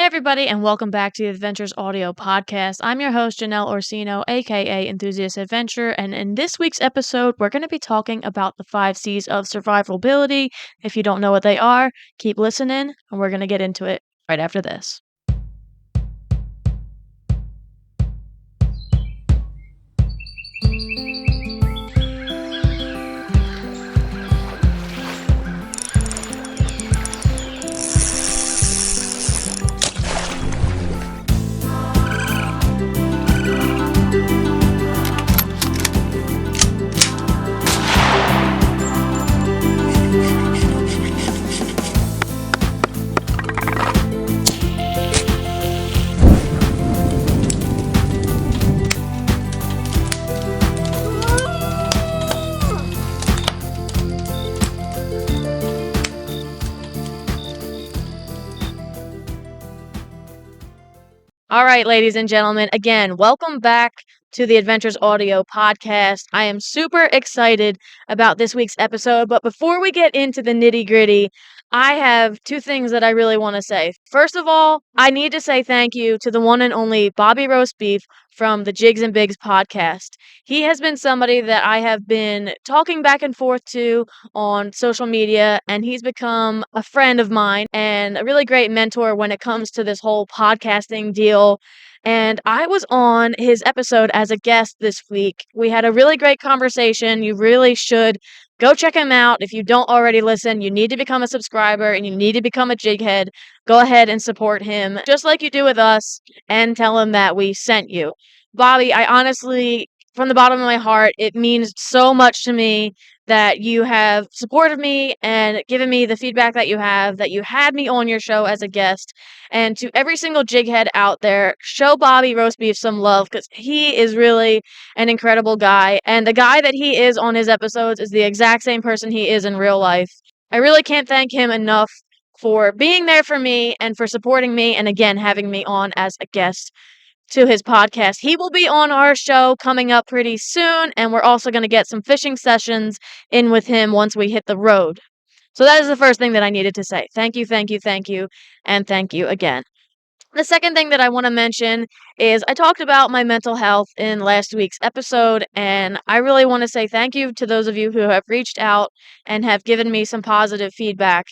Hey everybody, and welcome back to the Adventures Audio Podcast. I'm your host, Janelle Orsino, aka Enthusiast Adventure, and in this week's episode, we're going to be talking about the 5 C's of survivability. If you don't know what they are, keep listening, and we're going to get into it right after this. All right, ladies and gentlemen, again, welcome back to the Adventures Audio Podcast. I am super excited about this week's episode, but before we get into the nitty-gritty, I have two things that I really want to say. First of all, I need to say thank you to the one and only Bobby Roast Beef from the Jigs and Bigs podcast. He has been somebody that I have been talking back and forth to on social media, and he's become a friend of mine and a really great mentor when it comes to this whole podcasting deal. And I was on his episode as a guest this week. We had a really great conversation. You really should go check him out. If you don't already listen, you need to become a subscriber and you need to become a jighead. Go ahead and support him just like you do with us and tell him that we sent you. Bobby, I honestly, from the bottom of my heart, it means so much to me that you have supported me and given me the feedback that you have, that you had me on your show as a guest. And to every single jighead out there, show Bobby Roast Beef some love because he is really an incredible guy. And the guy that he is on his episodes is the exact same person he is in real life. I really can't thank him enough for being there for me and for supporting me and again having me on as a guest to his podcast. He will be on our show coming up pretty soon, and we're also going to get some fishing sessions in with him once we hit the road. So that is the first thing that I needed to say. Thank you, thank you, thank you, and thank you again. The second thing that I want to mention is I talked about my mental health in last week's episode, and I really want to say thank you to those of you who have reached out and have given me some positive feedback.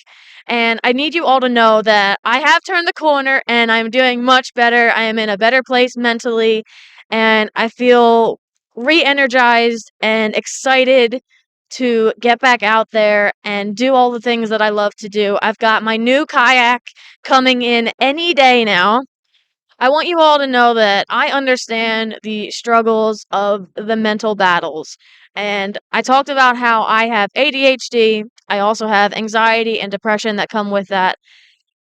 And I need you all to know that I have turned the corner and I'm doing much better. I am in a better place mentally, and I feel re-energized and excited to get back out there and do all the things that I love to do. I've got my new kayak coming in any day now. I want you all to know that I understand the struggles of the mental battles. And I talked about how I have ADHD. I also have anxiety and depression that come with that.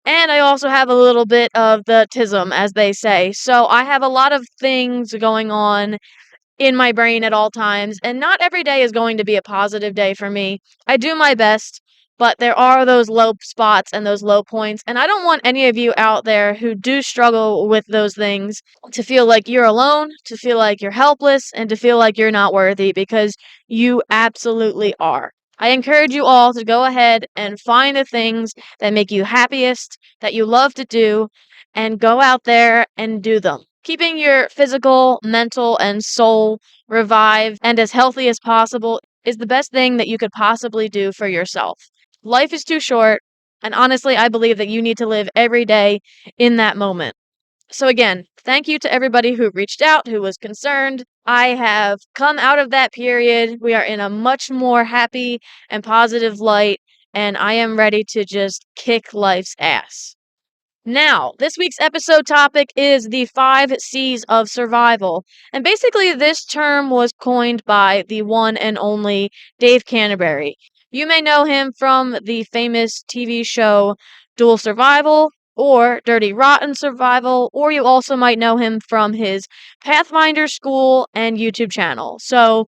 And I also have a little bit of the tism, as they say. So I have a lot of things going on in my brain at all times, and not every day is going to be a positive day for me. I do my best, but there are those low spots and those low points, and I don't want any of you out there who do struggle with those things to feel like you're alone, to feel like you're helpless, and to feel like you're not worthy, because you absolutely are. I encourage you all to go ahead and find the things that make you happiest, that you love to do, and go out there and do them. Keeping your physical, mental, and soul revived and as healthy as possible is the best thing that you could possibly do for yourself. Life is too short, and honestly, I believe that you need to live every day in that moment. So again, thank you to everybody who reached out, who was concerned. I have come out of that period. We are in a much more happy and positive light, and I am ready to just kick life's ass. Now, this week's episode topic is the 5 C's of survival. And basically, this term was coined by the one and only Dave Canterbury. You may know him from the famous TV show Dual Survival or Dirty Rotten Survival, or you also might know him from his Pathfinder School and YouTube channel. So,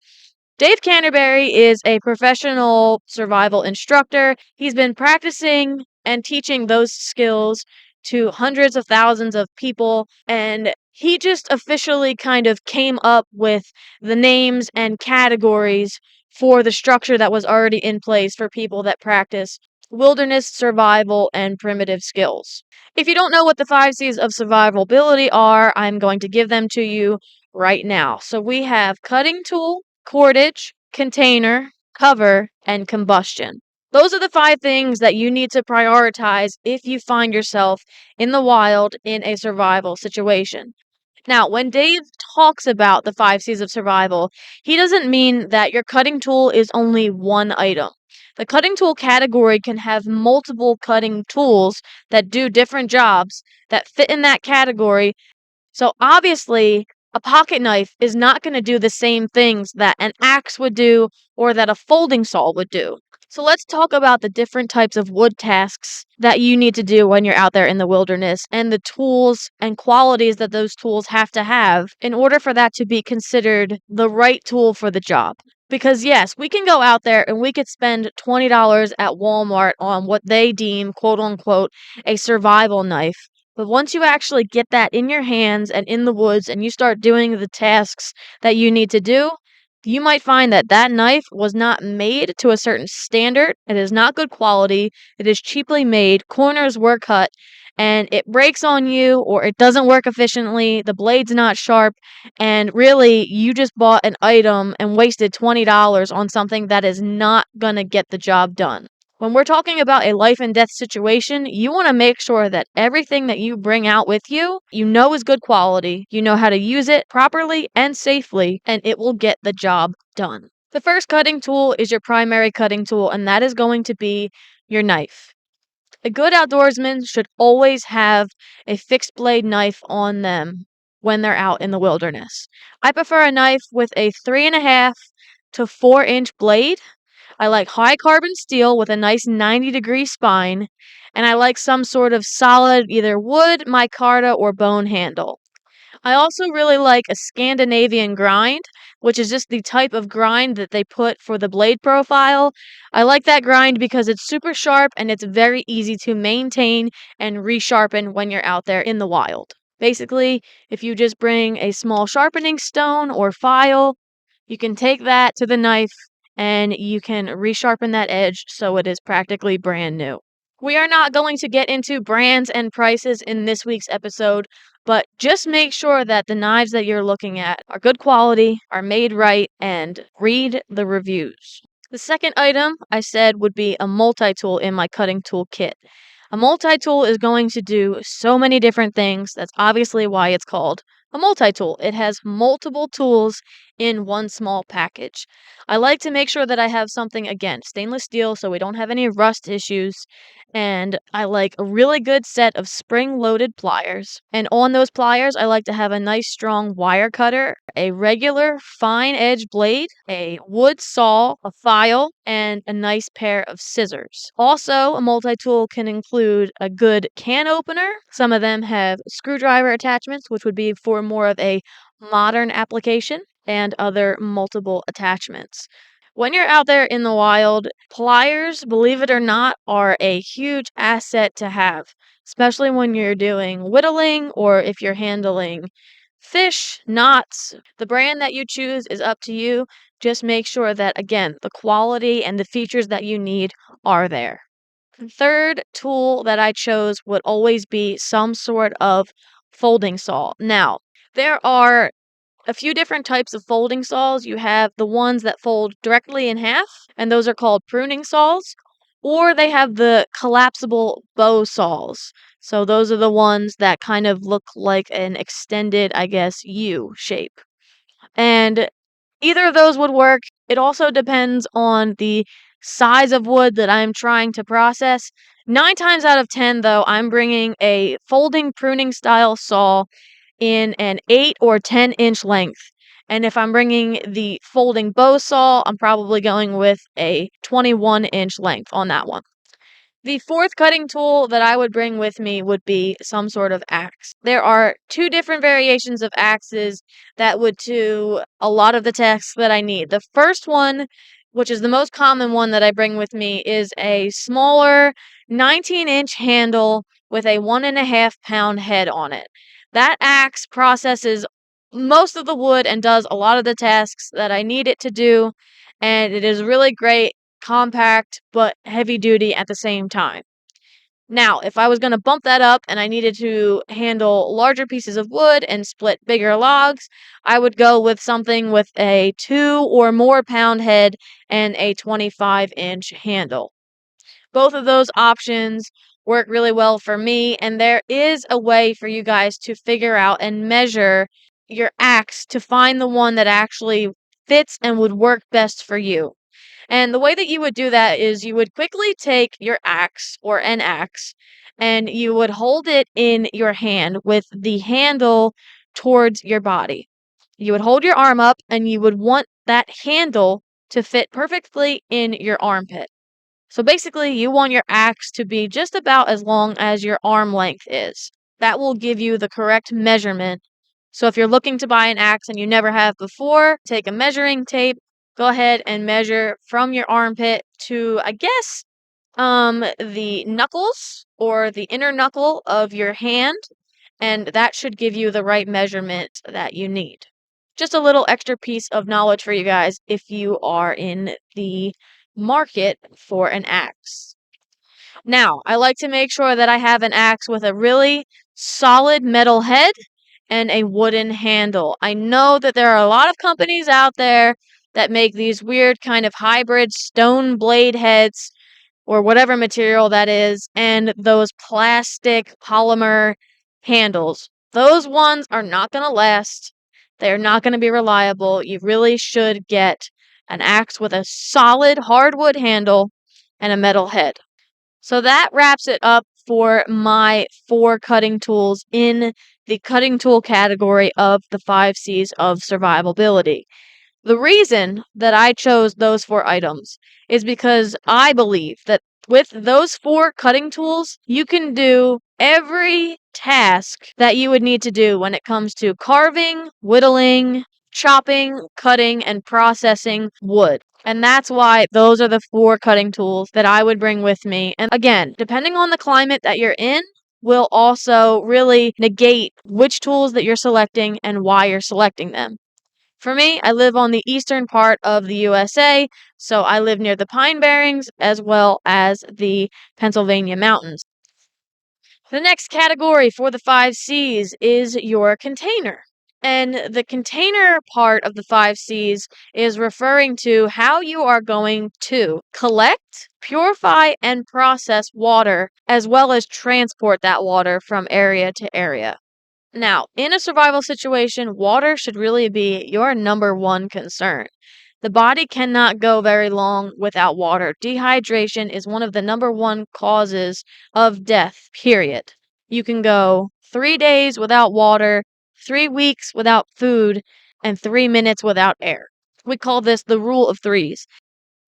Dave Canterbury is a professional survival instructor. He's been practicing and teaching those skills to hundreds of thousands of people, and he just officially kind of came up with the names and categories for the structure that was already in place for people that practice wilderness survival, and primitive skills. If you don't know what the 5 C's of survivability are, I'm going to give them to you right now. So we have cutting tool, cordage, container, cover, and combustion. Those are the 5 things that you need to prioritize if you find yourself in the wild in a survival situation. Now, when Dave talks about the 5 C's of survival, he doesn't mean that your cutting tool is only one item. The cutting tool category can have multiple cutting tools that do different jobs that fit in that category. So obviously, a pocket knife is not going to do the same things that an axe would do or that a folding saw would do. So let's talk about the different types of wood tasks that you need to do when you're out there in the wilderness and the tools and qualities that those tools have to have in order for that to be considered the right tool for the job. Because yes, we can go out there and we could spend $20 at Walmart on what they deem, quote unquote, a survival knife. But once you actually get that in your hands and in the woods and you start doing the tasks that you need to do, you might find that that knife was not made to a certain standard. It is not good quality. It is cheaply made. Corners were cut and it breaks on you or it doesn't work efficiently. The blade's not sharp. And really, you just bought an item and wasted $20 on something that is not going to get the job done. When we're talking about a life and death situation, you want to make sure that everything that you bring out with you, you know is good quality, you know how to use it properly and safely, and it will get the job done. The first cutting tool is your primary cutting tool, and that is going to be your knife. A good outdoorsman should always have a fixed blade knife on them when they're out in the wilderness. I prefer a knife with a 3.5 to 4 inch blade. I like high carbon steel with a nice 90-degree spine, and I like some sort of solid either wood, micarta, or bone handle. I also really like a Scandinavian grind, which is just the type of grind that they put for the blade profile. I like that grind because it's super sharp and it's very easy to maintain and resharpen when you're out there in the wild. Basically, if you just bring a small sharpening stone or file, you can take that to the knife and you can resharpen that edge so it is practically brand new. We are not going to get into brands and prices in this week's episode, but just make sure that the knives that you're looking at are good quality, are made right, and read the reviews. The second item I said would be a multi-tool in my cutting tool kit. A multi-tool is going to do so many different things. That's obviously why it's called a multi-tool. It has multiple tools in one small package. I like to make sure that I have something, again, stainless steel so we don't have any rust issues. And I like a really good set of spring-loaded pliers. And on those pliers, I like to have a nice strong wire cutter, a regular fine edge blade, a wood saw, a file, and a nice pair of scissors. Also, a multi-tool can include a good can opener. Some of them have screwdriver attachments, which would be for more of a modern application, and other multiple attachments. When you're out there in the wild, pliers, believe it or not, are a huge asset to have, especially when you're doing whittling or if you're handling fish, knots. The brand that you choose is up to you. Just make sure that, again, the quality and the features that you need are there. The third tool that I chose would always be some sort of folding saw. Now, there are a few different types of folding saws. You have the ones that fold directly in half, and those are called pruning saws, or they have the collapsible bow saws. So those are the ones that kind of look like an extended, I guess, U shape. And either of those would work. It also depends on the size of wood that I'm trying to process. 9 times out of 10, though, I'm bringing a folding pruning style saw in an 8 or 10-inch length. And if I'm bringing the folding bow saw, I'm probably going with a 21-inch length on that one. The fourth cutting tool that I would bring with me would be some sort of axe. There are 2 different variations of axes that would do a lot of the tasks that I need. The first one, which is the most common one that I bring with me, is a smaller 19-inch handle with a 1.5 pound head on it. That axe processes most of the wood and does a lot of the tasks that I need it to do, and it is really great compact but heavy duty at the same time. Now, if I was going to bump that up and I needed to handle larger pieces of wood and split bigger logs, I would go with something with a 2 or more pound head and a 25-inch handle. Both of those options work really well for me, and there is a way for you guys to figure out and measure your axe to find the one that actually fits and would work best for you. And the way that you would do that is you would quickly take your axe or an axe and you would hold it in your hand with the handle towards your body. You would hold your arm up and you would want that handle to fit perfectly in your armpit. So basically, you want your axe to be just about as long as your arm length is. That will give you the correct measurement. So if you're looking to buy an axe and you never have before, take a measuring tape, go ahead and measure from your armpit to, I guess, the knuckles or the inner knuckle of your hand, and that should give you the right measurement that you need. Just a little extra piece of knowledge for you guys if you are in the market for an axe. Now, I like to make sure that I have an axe with a really solid metal head and a wooden handle. I know that there are a lot of companies out there that make these weird kind of hybrid stone blade heads or whatever material that is, and those plastic polymer handles. Those ones are not going to last. They're not going to be reliable. You really should get an axe with a solid hardwood handle and a metal head. So that wraps it up for my 4 cutting tools in the cutting tool category of the 5 C's of survivability. The reason that I chose those 4 items is because I believe that with those 4 cutting tools, you can do every task that you would need to do when it comes to carving, whittling, chopping, cutting, and processing wood. And that's why those are the 4 cutting tools that I would bring with me. And again, depending on the climate that you're in, will also really negate which tools that you're selecting and why you're selecting them. For me, I live on the eastern part of the USA, so I live near the Pine Barrens as well as the Pennsylvania mountains. The next category for the 5 C's is your container. And the container part of the 5 C's is referring to how you are going to collect, purify, and process water, as well as transport that water from area to area. Now, in a survival situation, water should really be your number one concern. The body cannot go very long without water. Dehydration is one of the number one causes of death, period. You can go 3 days without water, 3 weeks without food, and 3 minutes without air. We call this the rule of threes.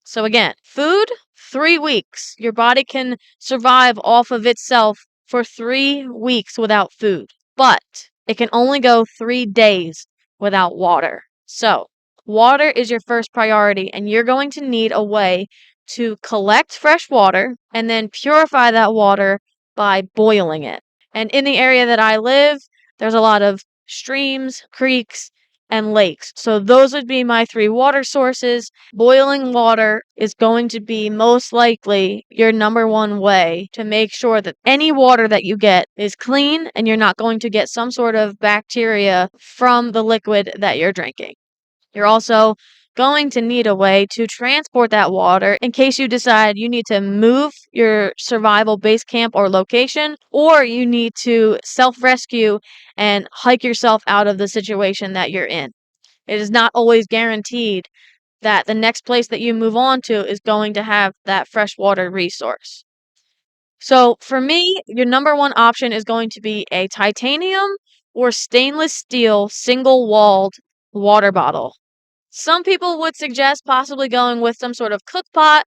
So again, food, 3 weeks. Your body can survive off of itself for 3 weeks without food, but it can only go 3 days without water. So water is your first priority, and you're going to need a way to collect fresh water and then purify that water by boiling it. And in the area that I live, there's a lot of streams, creeks, and lakes. So those would be my 3 water sources. Boiling water is going to be most likely your number one way to make sure that any water that you get is clean and you're not going to get some sort of bacteria from the liquid that you're drinking. You're also going to need a way to transport that water in case you decide you need to move your survival base camp or location, or you need to self-rescue and hike yourself out of the situation that you're in. It is not always guaranteed that the next place that you move on to is going to have that fresh water resource. So for me, your number one option is going to be a titanium or stainless steel single-walled water bottle. Some people would suggest possibly going with some sort of cook pot,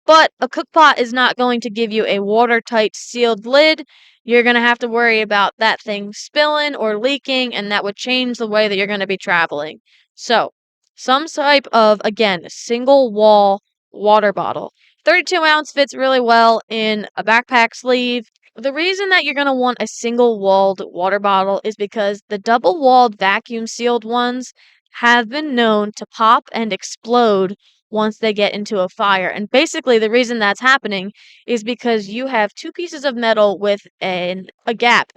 but a cook pot is not going to give you a watertight sealed lid. You're going to have to worry about that thing spilling or leaking, and that would change the way that you're going to be traveling. So, some type of, again, single wall water bottle. 32-ounce fits really well in a backpack sleeve. The reason that you're going to want a single-walled water bottle is because the double-walled vacuum-sealed ones have been known to pop and explode once they get into a fire. And basically, the reason that's happening is because you have two pieces of metal with a gap,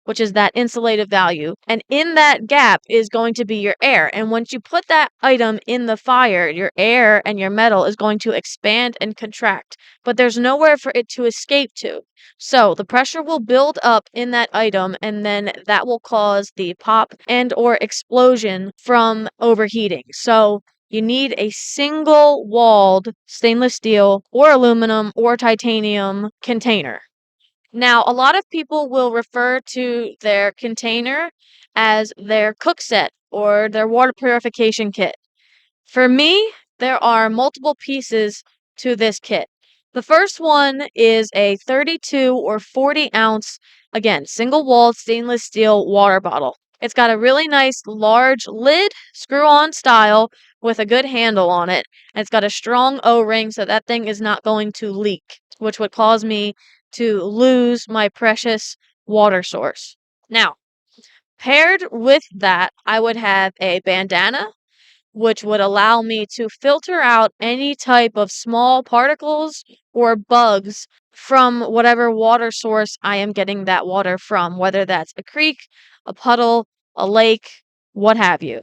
which is that insulative value. And in that gap is going to be your air. And once you put that item in the fire, your air and your metal is going to expand and contract, but there's nowhere for it to escape to. So the pressure will build up in that item, and then that will cause the pop and or explosion from overheating. So you need a single walled stainless steel or aluminum or titanium container. Now, a lot of people will refer to their container as their cook set or their water purification kit. For me, there are multiple pieces to this kit. The first one is a 32 or 40 ounce, again, single walled stainless steel water bottle. It's got a really nice large lid, screw on style, with a good handle on it. And it's got a strong O-ring so that thing is not going to leak, which would cause me to lose my precious water source. Now, paired with that, I would have a bandana, which would allow me to filter out any type of small particles or bugs from whatever water source I am getting that water from, whether that's a creek, a puddle, a lake, what have you.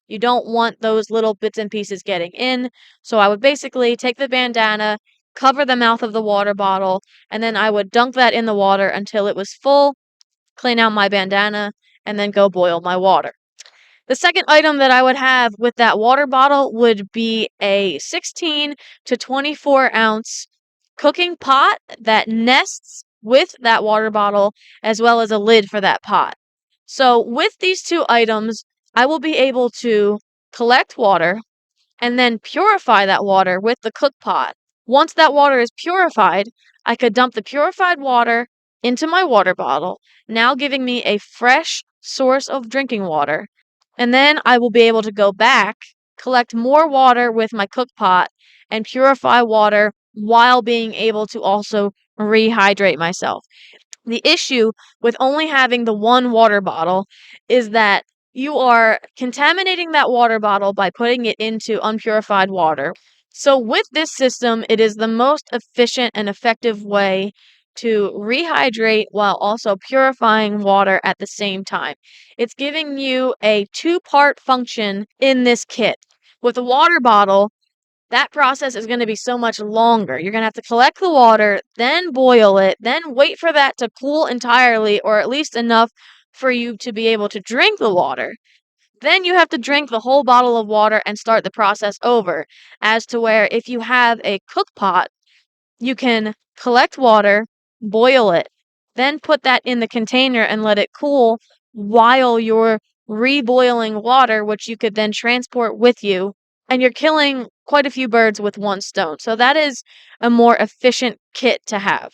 You don't want those little bits and pieces getting in. So I would basically take the bandana, cover the mouth of the water bottle, and then I would dunk that in the water until it was full, clean out my bandana, and then go boil my water. The second item that I would have with that water bottle would be a 16 to 24 ounce cooking pot that nests with that water bottle, as well as a lid for that pot. So with these two items, I will be able to collect water and then purify that water with the cook pot. Once that water is purified, I could dump the purified water into my water bottle, now giving me a fresh source of drinking water. And then I will be able to go back, collect more water with my cook pot, and purify water while being able to also rehydrate myself. The issue with only having the one water bottle is that you are contaminating that water bottle by putting it into unpurified water. So, with this system, it is the most efficient and effective way to rehydrate while also purifying water at the same time. It's giving you a two-part function in this kit. With a water bottle, that process is going to be so much longer. You're going to have to collect the water, then boil it, then wait for that to cool entirely, or at least enough for you to be able to drink the water. Then you have to drink the whole bottle of water and start the process over. As to where if you have a cook pot, you can collect water, boil it, then put that in the container and let it cool while you're reboiling water, which you could then transport with you. And you're killing quite a few birds with one stone. So that is a more efficient kit to have.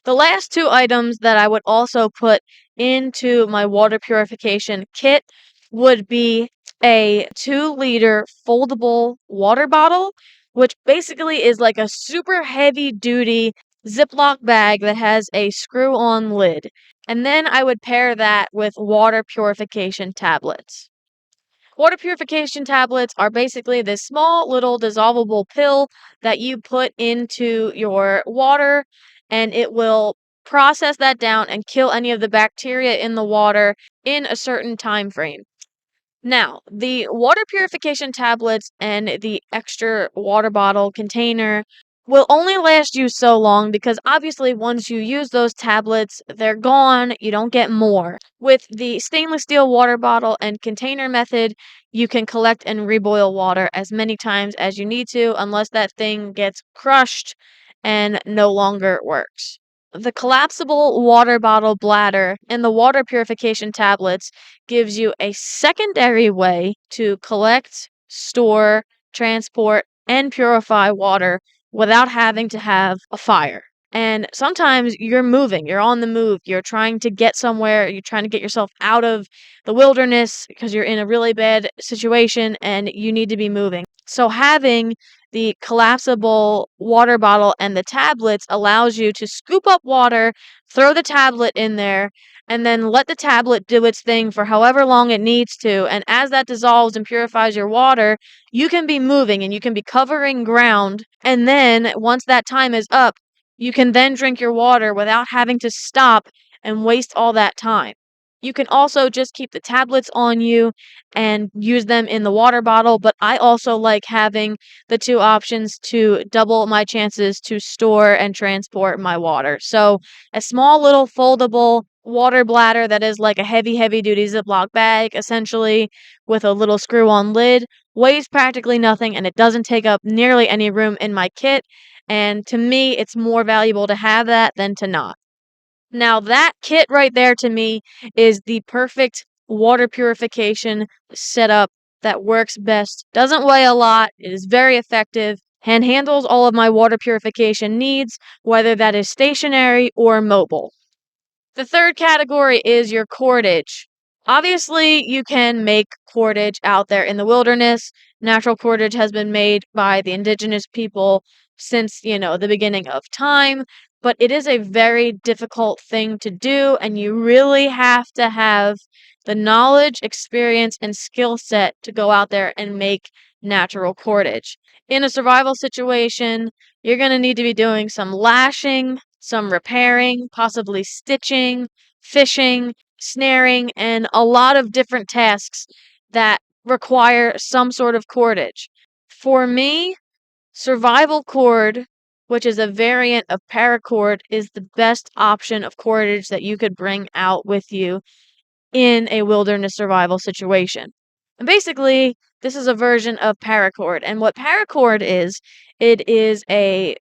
The last two items that I would also put into my water purification kit would be a 2-liter foldable water bottle, which basically is like a super heavy duty Ziploc bag that has a screw on lid. And then I would pair that with water purification tablets. Water purification tablets are basically this small little dissolvable pill that you put into your water, and it will process that down and kill any of the bacteria in the water in a certain time frame. Now, the water purification tablets and the extra water bottle container will only last you so long because obviously once you use those tablets, they're gone, you don't get more. With the stainless steel water bottle and container method, you can collect and reboil water as many times as you need to unless that thing gets crushed and no longer works. The collapsible water bottle bladder and the water purification tablets gives you a secondary way to collect, store, transport, and purify water without having to have a fire. And sometimes you're moving, you're on the move, you're trying to get somewhere, you're trying to get yourself out of the wilderness because you're in a really bad situation and you need to be moving. So having the collapsible water bottle and the tablets allows you to scoop up water, throw the tablet in there, and then let the tablet do its thing for however long it needs to. And as that dissolves and purifies your water, you can be moving and you can be covering ground. And then once that time is up, you can then drink your water without having to stop and waste all that time. You can also just keep the tablets on you and use them in the water bottle, but I also like having the two options to double my chances to store and transport my water. So, a small little foldable water bladder that is like a heavy, heavy duty Ziploc bag, essentially, with a little screw on lid, weighs practically nothing and it doesn't take up nearly any room in my kit. And to me, it's more valuable to have that than to not. Now, that kit right there to me is the perfect water purification setup that works best. Doesn't weigh a lot, it is very effective, and handles all of my water purification needs, whether that is stationary or mobile. The third category is your cordage. Obviously, you can make cordage out there in the wilderness. Natural cordage has been made by the indigenous people since, the beginning of time, but it is a very difficult thing to do, and you really have to have the knowledge, experience, and skill set to go out there and make natural cordage. In a survival situation, you're going to need to be doing some lashing, some repairing, possibly stitching, fishing, snaring, and a lot of different tasks that require some sort of cordage. For me, survival cord, which is a variant of paracord, is the best option of cordage that you could bring out with you in a wilderness survival situation. And basically, this is a version of paracord. And what paracord is, it is a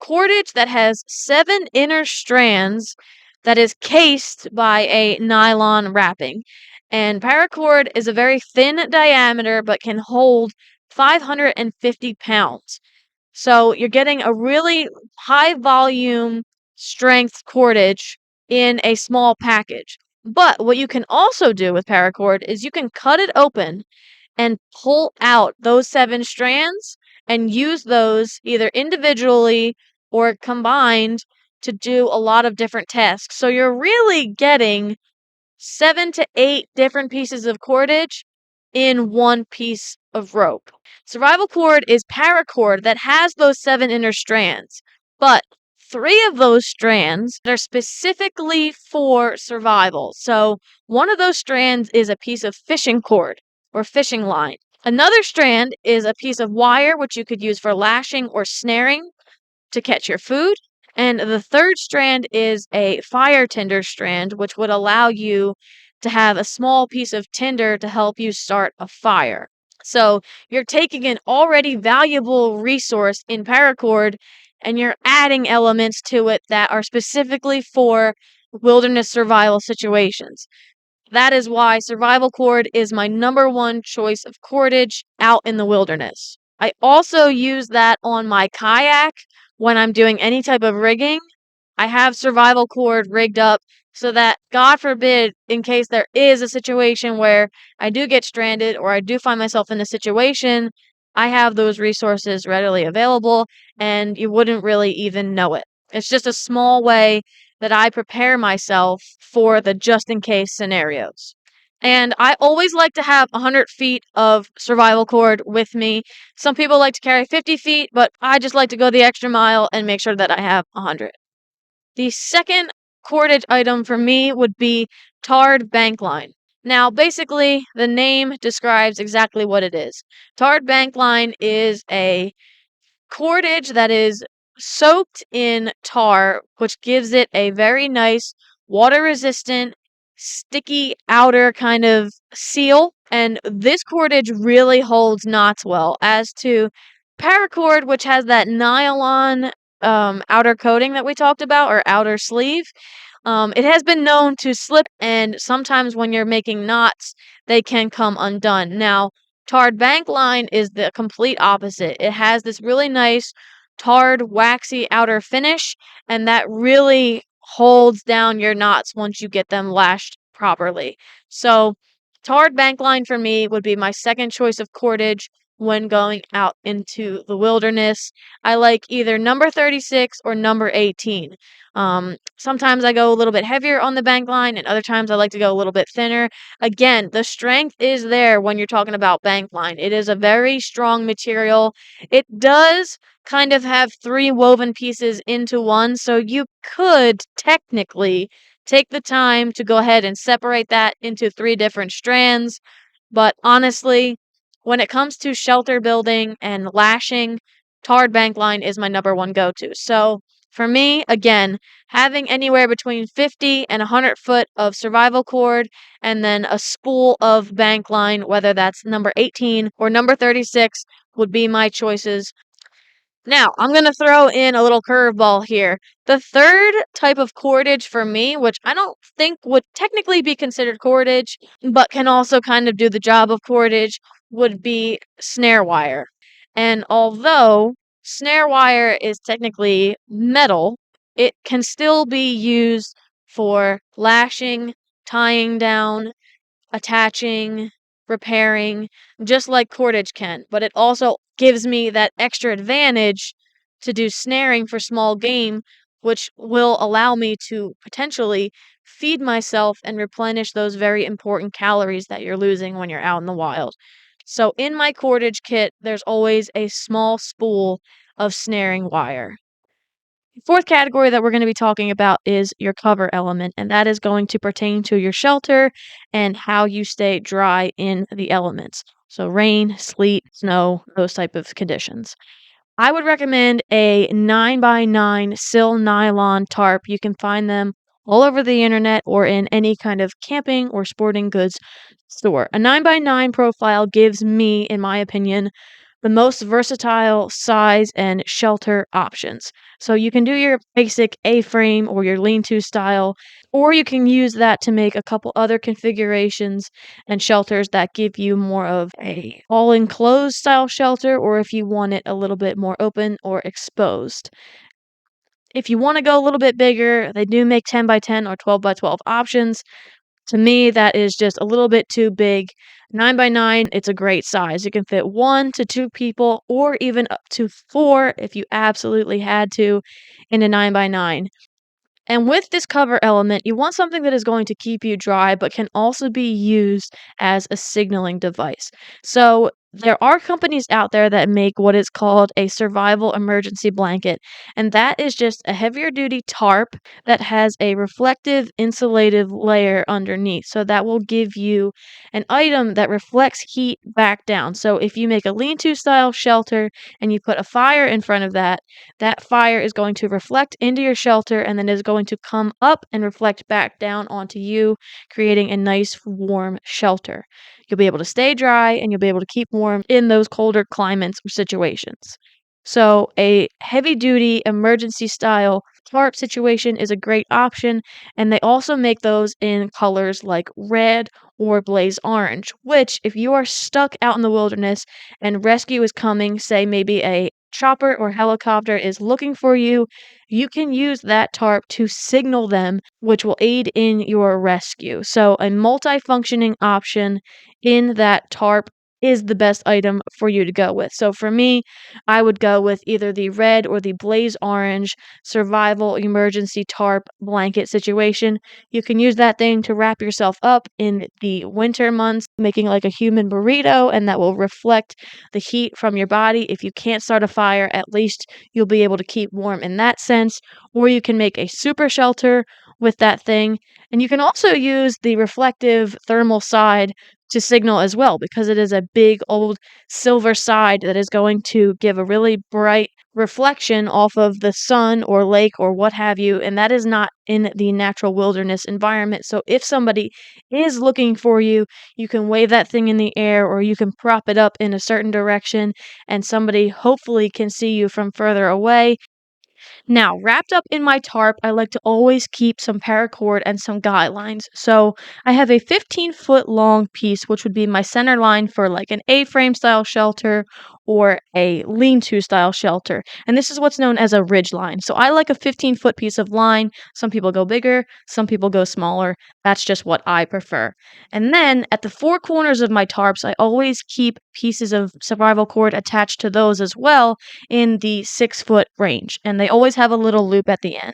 cordage that has 7 inner strands that is cased by a nylon wrapping. And paracord is a very thin diameter but can hold 550 pounds. So you're getting a really high volume strength cordage in a small package. But what you can also do with paracord is you can cut it open and pull out those 7 strands and use those either individually or combined to do a lot of different tasks. So you're really getting 7 to 8 different pieces of cordage in one piece of rope. Survival cord is paracord that has those 7 inner strands, but 3 of those strands are specifically for survival. So one of those strands is a piece of fishing cord or fishing line. Another strand is a piece of wire, which you could use for lashing or snaring to catch your food. And the third strand is a fire tinder strand, which would allow you to have a small piece of tinder to help you start a fire. So you're taking an already valuable resource in paracord and you're adding elements to it that are specifically for wilderness survival situations. That is why survival cord is my number one choice of cordage out in the wilderness. I also use that on my kayak when I'm doing any type of rigging. I have survival cord rigged up so that, God forbid, in case there is a situation where I do get stranded or I do find myself in a situation, I have those resources readily available and you wouldn't really even know it. It's just a small way that I prepare myself for the just in case scenarios. And I always like to have 100 feet of survival cord with me. Some people like to carry 50 feet, but I just like to go the extra mile and make sure that I have 100. The second cordage item for me would be tarred bank line. Now, basically, the name describes exactly what it is. Tarred bank line is a cordage that is soaked in tar, which gives it a very nice water resistant, sticky outer kind of seal. And this cordage really holds knots well, as to paracord, which has that nylon outer coating that we talked about, or outer sleeve. It has been known to slip, and sometimes when you're making knots, they can come undone. Now, tarred bank line is the complete opposite. It has this really nice tarred, waxy outer finish, and that really holds down your knots once you get them lashed properly. So, tarred bank line for me would be my second choice of cordage. when going out into the wilderness. I like either number 36 or number 18. Sometimes I go a little bit heavier on the bank line, and other times I like to go a little bit thinner. Again, the strength is there when you're talking about bank line. It is a very strong material. It does kind of have three woven pieces into one, so you could technically take the time to go ahead and separate that into three different strands. But honestly, when it comes to shelter building and lashing, tarred bank line is my number one go-to. So for me, again, having anywhere between 50 and 100 foot of survival cord and then a spool of bank line, whether that's number 18 or number 36, would be my choices. Now, I'm going to throw in a little curveball here. The third type of cordage for me, which I don't think would technically be considered cordage, but can also kind of do the job of cordage, would be snare wire. And although snare wire is technically metal, it can still be used for lashing, tying down, attaching, repairing, just like cordage can, but it also gives me that extra advantage to do snaring for small game, which will allow me to potentially feed myself and replenish those very important calories that you're losing when you're out in the wild. So in my cordage kit, there's always a small spool of snaring wire. Fourth category that we're going to be talking about is your cover element, and that is going to pertain to your shelter and how you stay dry in the elements. So rain, sleet, snow, those type of conditions. I would recommend a 9x9 sill nylon tarp. You can find them all over the internet or in any kind of camping or sporting goods store. A 9x9 profile gives me, in my opinion, the most versatile size and shelter options. So you can do your basic A-frame or your lean-to style, or you can use that to make a couple other configurations and shelters that give you more of a all-enclosed style shelter, or if you want it a little bit more open or exposed. If you want to go a little bit bigger, they do make 10 by 10 or 12 by 12 options. To me, that is just a little bit too big. 9 by 9, it's a great size. You can fit 1 to 2 people or even up to 4 if you absolutely had to in a 9 by 9. And with this cover element, you want something that is going to keep you dry but can also be used as a signaling device. So there are companies out there that make what is called a survival emergency blanket, and that is just a heavier duty tarp that has a reflective insulative layer underneath. So that will give you an item that reflects heat back down. So if you make a lean-to style shelter and you put a fire in front of that, that fire is going to reflect into your shelter and then is going to come up and reflect back down onto you, creating a nice warm shelter. You'll be able to stay dry and you'll be able to keep warm in those colder climates or situations. So, a heavy duty emergency style tarp situation is a great option, and they also make those in colors like red or blaze orange, which, if you are stuck out in the wilderness and rescue is coming, say maybe a chopper or helicopter is looking for you, you can use that tarp to signal them, which will aid in your rescue. So, a multifunctioning option in that tarp is the best item for you to go with. So, for me, I would go with either the red or the blaze orange survival emergency tarp blanket situation. You can use that thing to wrap yourself up in the winter months, making like a human burrito, and that will reflect the heat from your body. If you can't start a fire, at least you'll be able to keep warm in that sense. Or you can make a super shelter with that thing. And you can also use the reflective thermal side to signal as well, because it is a big old silver side that is going to give a really bright reflection off of the sun or lake or what have you, and that is not in the natural wilderness environment. So if somebody is looking for you, you can wave that thing in the air or you can prop it up in a certain direction and somebody hopefully can see you from further away. Now, wrapped up in my tarp, I like to always keep some paracord and some guy lines. So I have a 15-foot long piece, which would be my center line for like an A-frame style shelter or a lean-to style shelter. And this is what's known as a ridge line. So I like a 15-foot piece of line. Some people go bigger, some people go smaller. That's just what I prefer. And then at the four corners of my tarps, I always keep pieces of survival cord attached to those as well in the 6-foot range, and they always have a little loop at the end.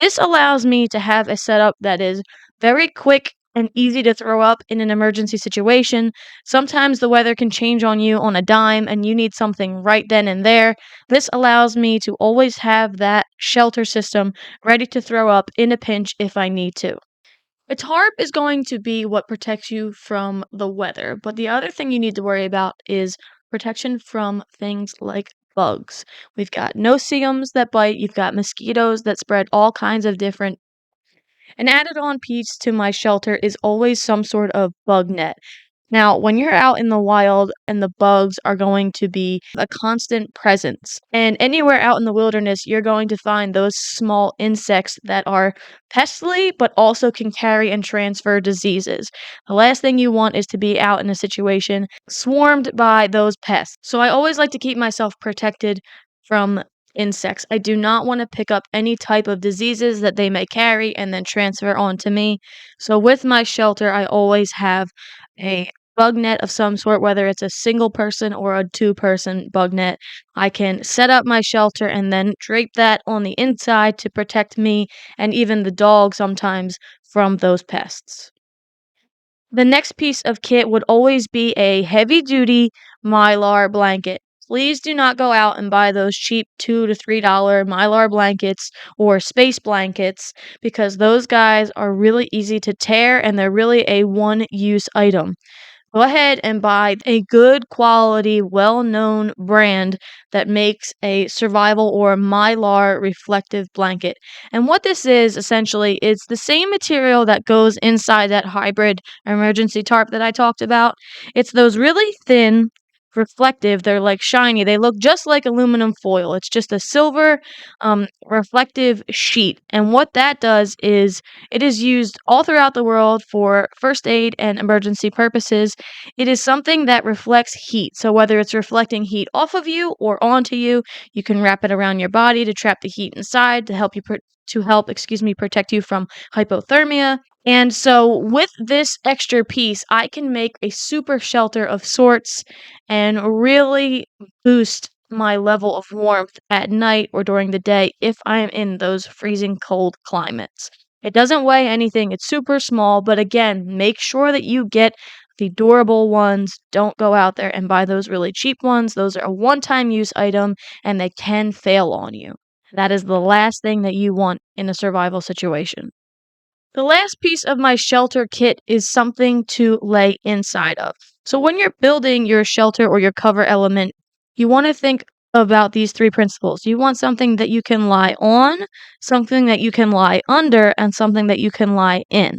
This allows me to have a setup that is very quick and easy to throw up in an emergency situation. Sometimes the weather can change on you on a dime and you need something right then and there. This allows me to always have that shelter system ready to throw up in a pinch if I need to. A tarp is going to be what protects you from the weather, but the other thing you need to worry about is protection from things like bugs. We've got no-see-ums that bite, you've got mosquitoes that spread all kinds of different. An added on piece to my shelter is always some sort of bug net. Now, when you're out in the wild and the bugs are going to be a constant presence, and anywhere out in the wilderness, you're going to find those small insects that are pestly but also can carry and transfer diseases. The last thing you want is to be out in a situation swarmed by those pests. So I always like to keep myself protected from insects. I do not want to pick up any type of diseases that they may carry and then transfer on to me. So with my shelter, I always have a bug net of some sort, whether it's a single person or a two-person bug net. I can set up my shelter and then drape that on the inside to protect me and even the dog sometimes from those pests. The next piece of kit would always be a heavy-duty Mylar blanket. Please do not go out and buy those cheap $2 to $3 Mylar blankets or space blankets because those guys are really easy to tear and they're really a one-use item. Go ahead and buy a good quality, well-known brand that makes a survival or Mylar reflective blanket. And what this is essentially is the same material that goes inside that hybrid emergency tarp that I talked about. It's those really thin, reflective, they're like shiny. They look just like aluminum foil. It's just a silver reflective sheet. And what that does is it is used all throughout the world for first aid and emergency purposes. It is something that reflects heat. So whether it's reflecting heat off of you or onto you, you can wrap it around your body to trap the heat inside to help you protect you from hypothermia. And so with this extra piece, I can make a super shelter of sorts and really boost my level of warmth at night or during the day if I am in those freezing cold climates. It doesn't weigh anything, it's super small, but again, make sure that you get the durable ones. Don't go out there and buy those really cheap ones. Those are a one-time use item and they can fail on you. That is the last thing that you want in a survival situation. The last piece of my shelter kit is something to lay inside of. So when you're building your shelter or your cover element, you want to think about these three principles. You want something that you can lie on, something that you can lie under, and something that you can lie in.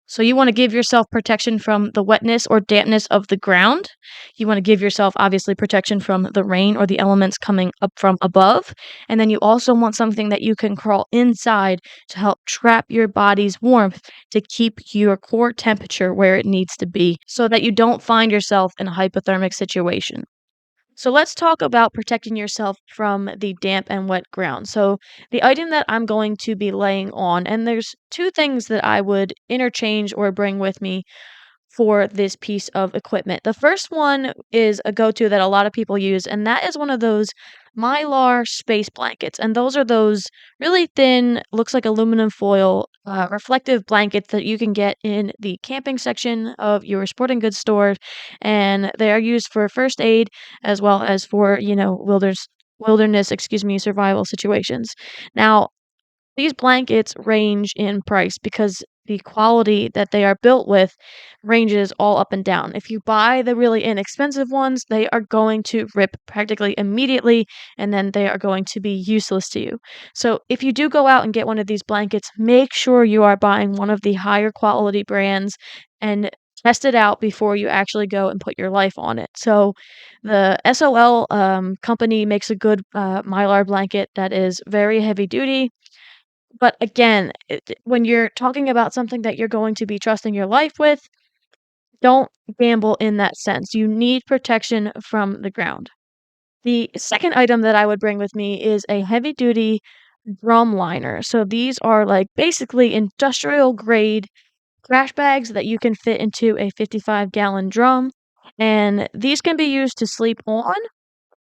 So you want to give yourself protection from the wetness or dampness of the ground. You want to give yourself obviously protection from the rain or the elements coming up from above. And then you also want something that you can crawl inside to help trap your body's warmth to keep your core temperature where it needs to be so that you don't find yourself in a hypothermic situation. So let's talk about protecting yourself from the damp and wet ground. So the item that I'm going to be laying on, and there's two things that I would interchange or bring with me for this piece of equipment. The first one is a go-to that a lot of people use, and that is one of those Mylar space blankets. And those are those really thin, looks like aluminum foil, reflective blankets that you can get in the camping section of your sporting goods store. And they are used for first aid as well as for, survival situations. Now, these blankets range in price because the quality that they are built with ranges all up and down. If you buy the really inexpensive ones, they are going to rip practically immediately and then they are going to be useless to you. So, if you do go out and get one of these blankets, make sure you are buying one of the higher quality brands and test it out before you actually go and put your life on it. So the SOL company makes a good Mylar blanket that is very heavy duty. But again, when you're talking about something that you're going to be trusting your life with, don't gamble in that sense. You need protection from the ground. The second item that I would bring with me is a heavy duty drum liner. So these are like basically industrial grade trash bags that you can fit into a 55-gallon drum. And these can be used to sleep on.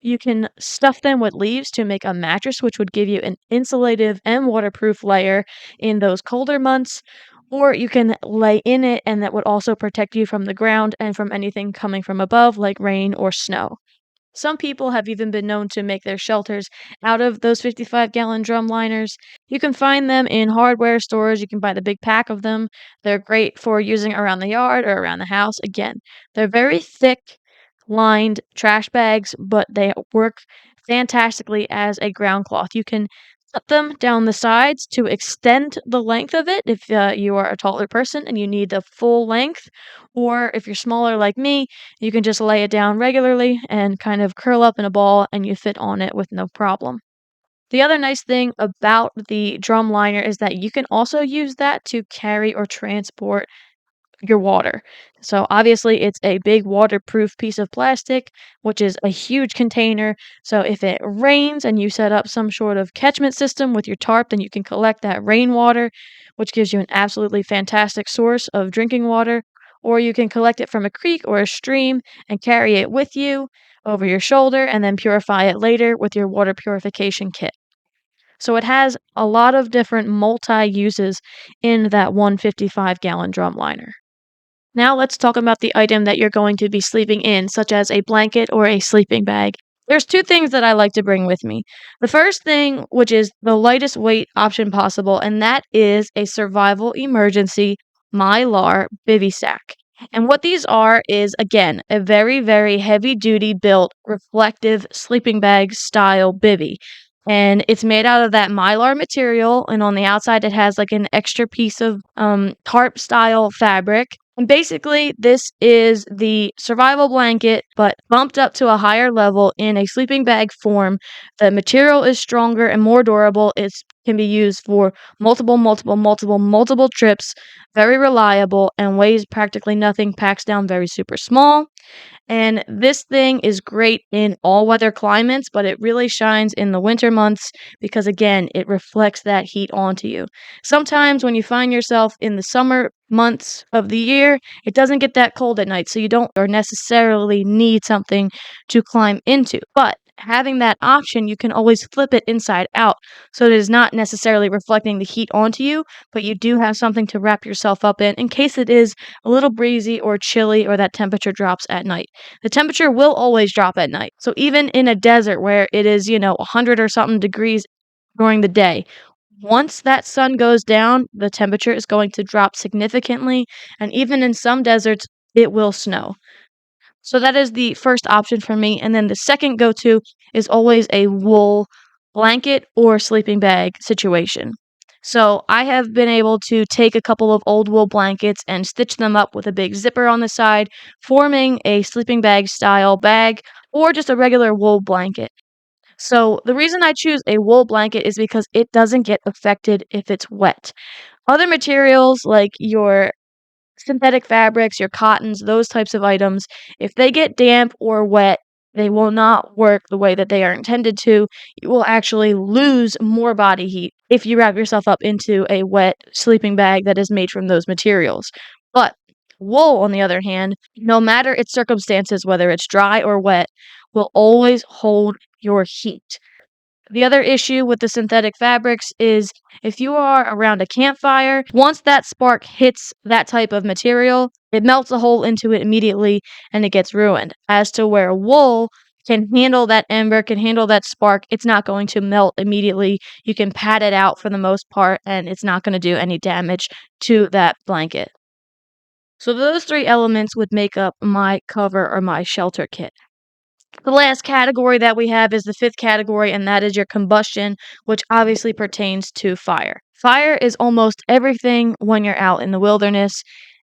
You can stuff them with leaves to make a mattress, which would give you an insulative and waterproof layer in those colder months. Or you can lay in it, and that would also protect you from the ground and from anything coming from above, like rain or snow. Some people have even been known to make their shelters out of those 55-gallon drum liners. You can find them in hardware stores. You can buy the big pack of them. They're great for using around the yard or around the house. Again, they're very thick, lined trash bags, but they work fantastically as a ground cloth. You can cut them down the sides to extend the length of it if you are a taller person and you need the full length, or if you're smaller like me, you can just lay it down regularly and kind of curl up in a ball and you fit on it with no problem. The other nice thing about the drum liner is that you can also use that to carry or transport your water. So obviously it's a big waterproof piece of plastic, which is a huge container. So if it rains and you set up some sort of catchment system with your tarp, then you can collect that rainwater, which gives you an absolutely fantastic source of drinking water. Or you can collect it from a creek or a stream and carry it with you over your shoulder and then purify it later with your water purification kit. So it has a lot of different multi uses in that 155-gallon drum liner. Now let's talk about the item that you're going to be sleeping in, such as a blanket or a sleeping bag. There's two things that I like to bring with me. The first thing, which is the lightest weight option possible, and that is a survival emergency Mylar bivy sack. And what these are is, again, a very, very heavy duty built reflective sleeping bag style bivy. And it's made out of that Mylar material, and on the outside it has like an extra piece of tarp style fabric. And basically, this is the survival blanket, but bumped up to a higher level in a sleeping bag form. The material is stronger and more durable. It can be used for multiple trips, very reliable, and weighs practically nothing, packs down very super small. And this thing is great in all weather climates, but it really shines in the winter months because, again, it reflects that heat onto you. Sometimes when you find yourself in the summer months of the year, it doesn't get that cold at night, so you don't or necessarily need something to climb into. But having that option, you can always flip it inside out so it is not necessarily reflecting the heat onto you, but you do have something to wrap yourself up in case it is a little breezy or chilly or that temperature drops at night. The temperature will always drop at night. So even in a desert where it is, 100 or something degrees during the day, once that sun goes down, the temperature is going to drop significantly. And even in some deserts, it will snow. So that is the first option for me. And then the second go to is always a wool blanket or sleeping bag situation. So I have been able to take a couple of old wool blankets and stitch them up with a big zipper on the side, forming a sleeping bag style bag or just a regular wool blanket. So the reason I choose a wool blanket is because it doesn't get affected if it's wet. Other materials like your synthetic fabrics, your cottons, those types of items, if they get damp or wet, they will not work the way that they are intended to. You will actually lose more body heat if you wrap yourself up into a wet sleeping bag that is made from those materials. But wool, on the other hand, no matter its circumstances, whether it's dry or wet, will always hold your heat. The other issue with the synthetic fabrics is if you are around a campfire, once that spark hits that type of material, it melts a hole into it immediately and it gets ruined. As to where wool can handle that ember, can handle that spark, it's not going to melt immediately. You can pat it out for the most part and it's not going to do any damage to that blanket. So those three elements would make up my cover or my shelter kit. The last category that we have is the fifth category, and that is your combustion, which obviously pertains to fire. Fire is almost everything when you're out in the wilderness.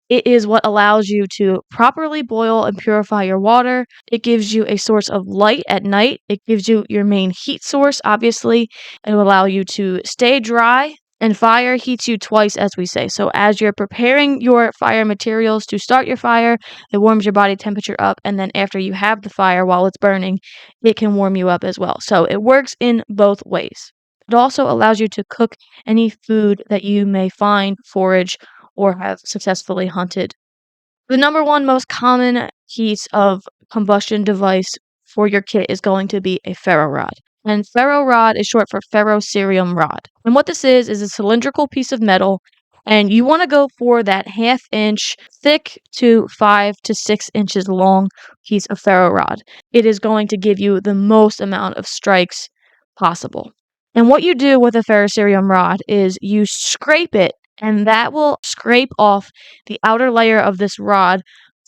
It is what allows you to properly boil and purify your water. It gives you a source of light at night. It gives you your main heat source, obviously. It will allow you to stay dry. And fire heats you twice, as we say. So as you're preparing your fire materials to start your fire, it warms your body temperature up. And then after you have the fire while it's burning, it can warm you up as well. So it works in both ways. It also allows you to cook any food that you may find, forage, or have successfully hunted. The number one most common piece of combustion device for your kit is going to be a ferro rod. And ferro rod is short for ferrocerium rod. And what this is a cylindrical piece of metal, and you want to go for that 1/2 inch thick to 5 to 6 inches long piece of ferro rod. It is going to give you the most amount of strikes possible. And what you do with a ferrocerium rod is you scrape it, and that will scrape off the outer layer of this rod,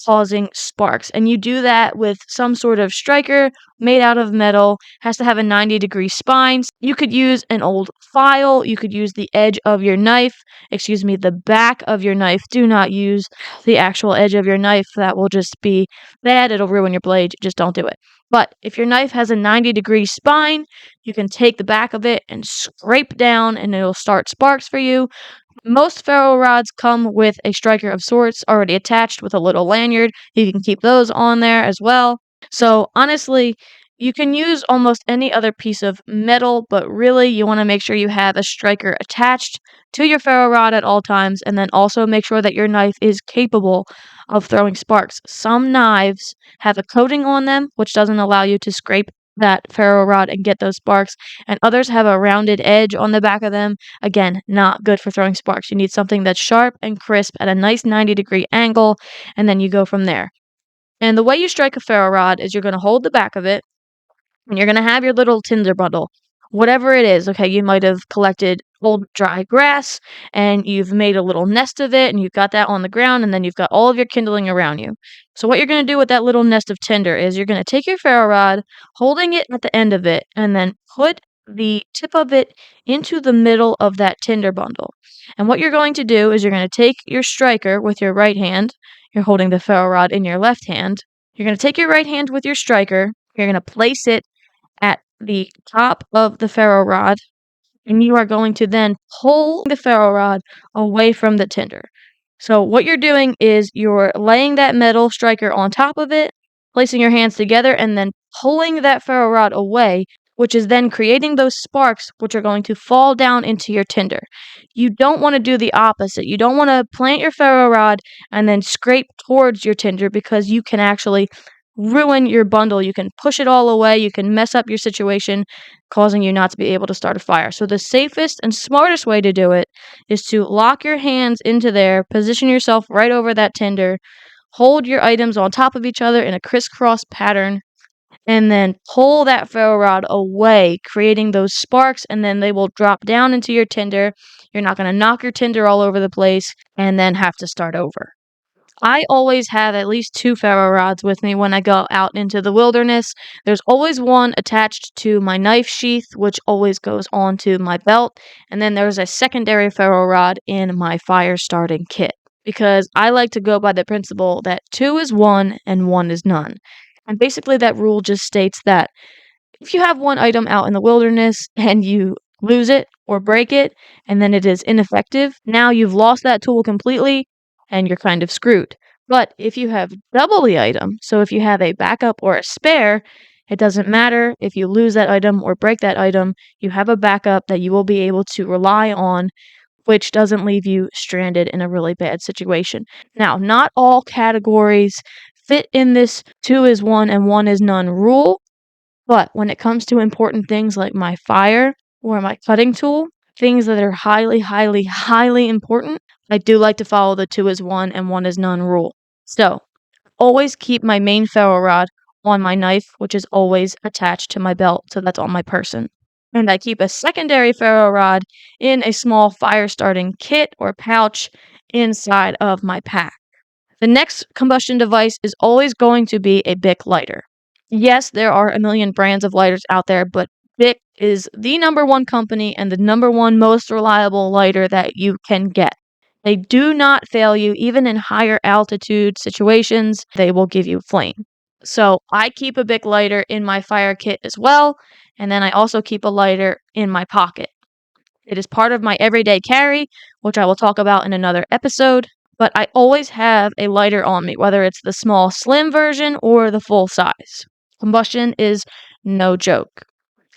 causing sparks. And you do that with some sort of striker made out of metal, has to have a 90-degree spine. You could use an old file, you could use the edge of your knife, the back of your knife. Do not use the actual edge of your knife. That will just be bad. It'll ruin your blade. Just don't do it. But if your knife has a 90-degree spine, you can take the back of it and scrape down and it'll start sparks for you. Most ferro rods come with a striker of sorts already attached with a little lanyard. You can keep those on there as well. So honestly, you can use almost any other piece of metal, but really you want to make sure you have a striker attached to your ferro rod at all times, and then also make sure that your knife is capable of throwing sparks. Some knives have a coating on them, which doesn't allow you to scrape that ferro rod and get those sparks, and others have a rounded edge on the back of them. Again, not good for throwing sparks. You need something that's sharp and crisp at a nice 90-degree angle, and then you go from there. And the way you strike a ferro rod is you're going to hold the back of it, and you're going to have your little tinder bundle, whatever it is. Okay, you might have collected old dry grass and you've made a little nest of it and you've got that on the ground, and then you've got all of your kindling around you. So what you're going to do with that little nest of tinder is you're going to take your ferro rod, holding it at the end of it, and then put the tip of it into the middle of that tinder bundle. And what you're going to do is you're going to take your striker with your right hand. You're holding the ferro rod in your left hand. You're going to take your right hand with your striker. You're going to place it at the top of the ferro rod, and you are going to then pull the ferro rod away from the tinder. So what you're doing is you're laying that metal striker on top of it, placing your hands together, and then pulling that ferro rod away, which is then creating those sparks which are going to fall down into your tinder. You don't want to do the opposite. You don't want to plant your ferro rod and then scrape towards your tinder, because you can actually ruin your bundle. You can push it all away. You can mess up your situation, causing you not to be able to start a fire. So the safest and smartest way to do it is to lock your hands into there, position yourself right over that tinder, hold your items on top of each other in a crisscross pattern, and then pull that ferro rod away, creating those sparks, and then they will drop down into your tinder. You're not going to knock your tinder all over the place and then have to start over. I always have at least 2 ferro rods with me when I go out into the wilderness. There's always one attached to my knife sheath, which always goes onto my belt. And then there's a secondary ferro rod in my fire starting kit, because I like to go by the principle that 2 is 1 and 1 is none. And basically that rule just states that if you have one item out in the wilderness and you lose it or break it and then it is ineffective, now you've lost that tool completely and you're kind of screwed. But if you have double the item, so if you have a backup or a spare, it doesn't matter if you lose that item or break that item, you have a backup that you will be able to rely on, which doesn't leave you stranded in a really bad situation. Now, not all categories fit in this 2 is 1 and 1 is none rule, but when it comes to important things like my fire or my cutting tool, things that are highly, highly, highly important, I do like to follow the 2 is 1 and 1 is none rule. So, always keep my main ferro rod on my knife, which is always attached to my belt, so that's on my person. And I keep a secondary ferro rod in a small fire starting kit or pouch inside of my pack. The next combustion device is always going to be a Bic lighter. Yes, there are a million brands of lighters out there, but Bic is the number one company and the number one most reliable lighter that you can get. They do not fail you, even in higher altitude situations, they will give you flame. So I keep a Bic lighter in my fire kit as well, and then I also keep a lighter in my pocket. It is part of my everyday carry, which I will talk about in another episode, but I always have a lighter on me, whether it's the small slim version or the full size. Combustion is no joke.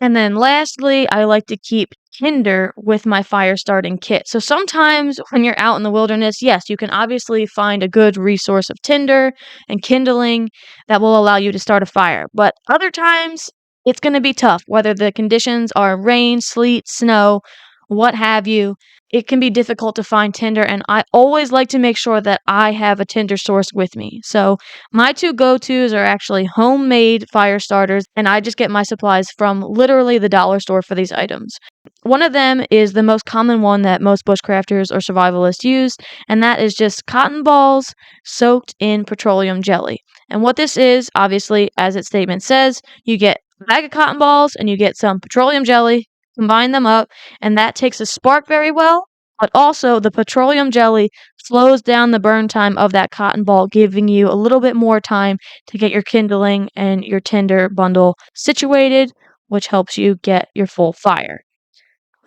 And then lastly, I like to keep tinder with my fire starting kit. So sometimes when you're out in the wilderness, yes, you can obviously find a good resource of tinder and kindling that will allow you to start a fire. But other times, it's going to be tough, whether the conditions are rain, sleet, snow, what have you. It can be difficult to find tinder, and I always like to make sure that I have a tinder source with me. So my two go-tos are actually homemade fire starters, and I just get my supplies from literally the dollar store for these items. One of them is the most common one that most bushcrafters or survivalists use, and that is just cotton balls soaked in petroleum jelly. And what this is, obviously, as its statement says, you get a bag of cotton balls and you get some petroleum jelly, combine them up, and that takes a spark very well, but also the petroleum jelly slows down the burn time of that cotton ball, giving you a little bit more time to get your kindling and your tinder bundle situated, which helps you get your full fire.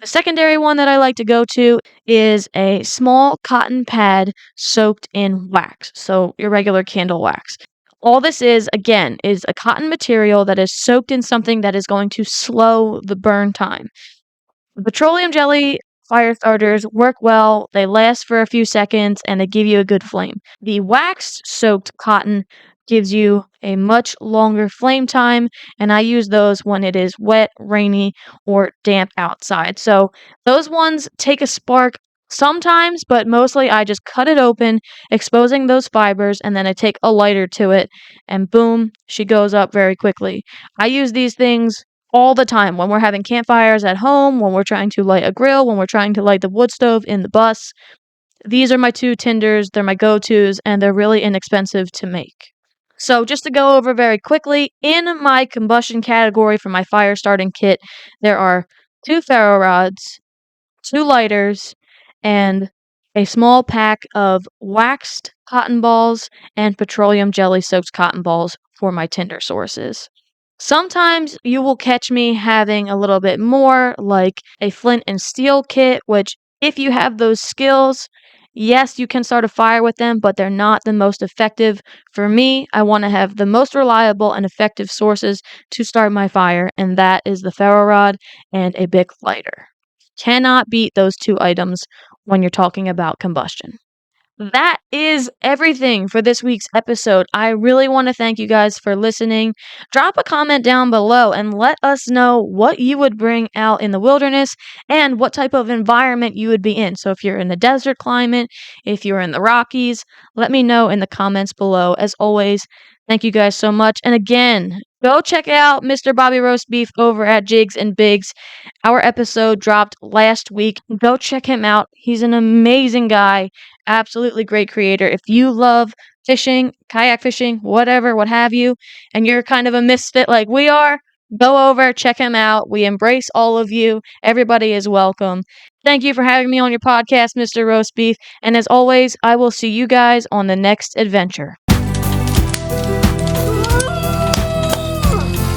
The secondary one that I like to go to is a small cotton pad soaked in wax, so your regular candle wax. All this is, again, is a cotton material that is soaked in something that is going to slow the burn time. Petroleum jelly fire starters work well, they last for a few seconds, and they give you a good flame. The wax soaked cotton gives you a much longer flame time, and I use those when it is wet, rainy, or damp outside. So those ones take a spark sometimes, but mostly I just cut it open, exposing those fibers, and then I take a lighter to it, and boom, she goes up very quickly. I use these things all the time when we're having campfires at home, when we're trying to light a grill, when we're trying to light the wood stove in the bus. These are my two tinders, they're my go-tos, and they're really inexpensive to make. So just to go over very quickly, in my combustion category for my fire starting kit, there are 2 ferro rods, 2 lighters, and a small pack of waxed cotton balls and petroleum jelly soaked cotton balls for my tinder sources. Sometimes you will catch me having a little bit more, like a flint and steel kit, which, if you have those skills, yes, you can start a fire with them, but they're not the most effective. For me, I want to have the most reliable and effective sources to start my fire, and that is the ferro rod and a Bic lighter. Cannot beat those two items when you're talking about combustion. That is everything for this week's episode. I really want to thank you guys for listening. Drop a comment down below and let us know what you would bring out in the wilderness and what type of environment you would be in. So if you're in the desert climate, if you're in the Rockies, let me know in the comments below. As always, thank you guys so much. And again, go check out Mr. Bobby Roast Beef over at Jigs and Bigs. Our episode dropped last week. Go check him out. He's an amazing guy. Absolutely great creator. If you love fishing, kayak fishing, whatever, what have you, and you're kind of a misfit like we are, go over, check him out. We embrace all of you. Everybody is welcome. Thank you for having me on your podcast, Mr. Roast Beef. And as always, I will see you guys on the next adventure.